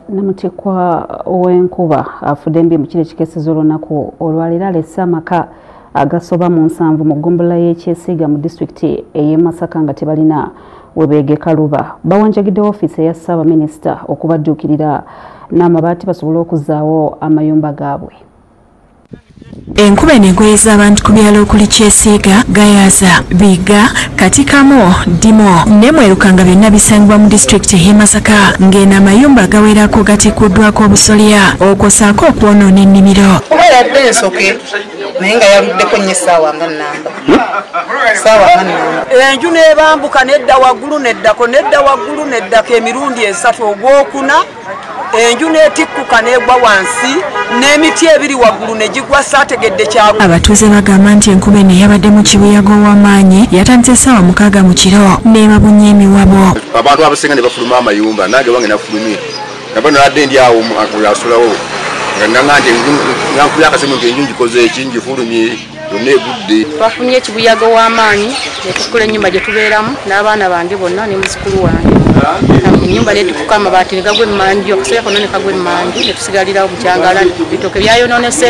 Namutikwa ow'Enkuba afudde mbi mu kiro ekikeeseza olunaku olwaleero alesse amaka agasoba mu 7 mu ggombolola y'ekyesiiga mu disitulikiti ey'e Masaka nga tebalina we beegeka luba. Bawanjagidde woofiisi eya Ssabaminisita okubadduukirira n'amabaati basobole okuzzaawo amayumba gaabwe. Enkuba eneegweza abantu ku byalo okuli Kyesiiga, Gayaza, Biga, Katikamo, Dimo ne Mweruka byonna bisangibwa mu disitulikiti y'e Masaka ng'eno amayumba agawerako gatikkuddwako obusolya okwosaako okwonoona ennimiro. Kuba yadde ensoke naye nga yaluddeko nnyo essaawa nga nnamba. Enju n'ebambuka nedda waggulu neddako nedda waggulu neddako emirundi 3 ogwokuna. Enju n'etikkuka n'egwa wansi n'emiti ebiri waggulu ne gigwa saategedde kyago. Abatuuze bagamba nti enkuba eno yabadde mu kibuyaga ow'amaanyi yatandise essaawa 6 mu kiro n'ebabunya emiwabo. Abantu abasinga ne bafuluma amayumba nange wange nafulumye nabano nadde ndi awo asulawo nga ngante ngankubya akasemu ng'enju ngikoze eki ngifulumye yonna egudde. Twafunye ekibuyaga ow'amaanyi ne tukula ennyumba gye tubeeramu n'abaana bange bonna ne muzukulu wange. Ennyumba n'etikkuka amabaati ne gagwa emmanju akaseera konna ne kagwa emmanju ne tusigalirawo bukyangala ebitooke byayonoonese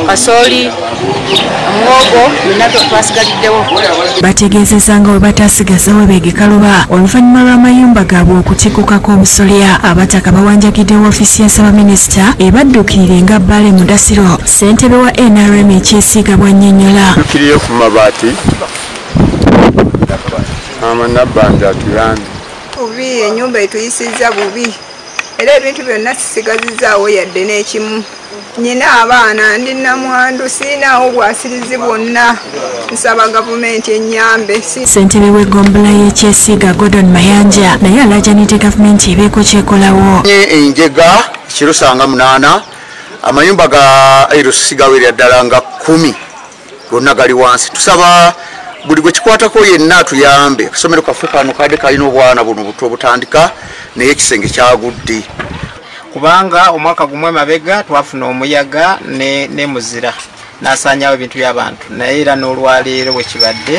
kasooli muwogo byonna twasigaliddewo. Bategeezezza nga bwe bataasigazawo beegeka luba oluvannyuma lw'amayumba gaabwe okutikkukako obusolya. Abataka bawanjagidde woofiisi ya Ssabaminisita ebadduukirire nga Bbale Mudasiro ssentebe wa NRM ekyesiiga bw'annyonnyola. Tukiriyo ku mabaati amanabbanja atuyambe. Bubi ennyumba etuyisizza bubi era ebintu byonna sisigazizaawo yadde n'ekimu. Nyina abaana ndi namwandu siinaawo bwasirizi bwonna nsaba gavumenti ennyambe. Ssentebe w'eggombolola y'ekyesiiga Gordon Mayanja naye Balaajaanidde gavumenti ebeeko kyekolawo. Enjega kiro 8 amayumba ga Eros gawerera ddala nga 10 gonna gali wansi. Tusaba buli gwe kikwatako yenna atuyambe. Akasomero kaffe kano kadde kalina obwana buno buto obutandika naye ekisenge kyagudde. Kubanga omwaka gumwe mabega twafuna omuyaga ne muzira nasanyawo ebintu by'abantu naye era n'olwaleero bwe kibadde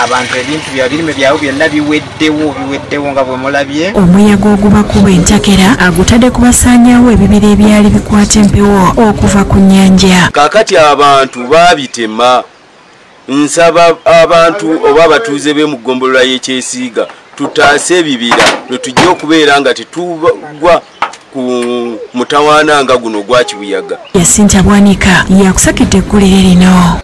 abantu ebintu byabirime byabwe byonna biweddewo nga bwe mulabye. Omuyaga ogubakuba entakera agutadde kubasaanyaawo ebibira ebyali bikwata empewo okuva ku nnyanja. Kaakati abantu baabitema. Nsaba abantu oba abatuuze be mu ggombolola y'ekyesiiga tutaase ebibira lwe tujja okubeera nga tetugwa ku mutawaana nga guno gwa kibuyaga. Yasinta Bwanika yakusakidde eggulire lino.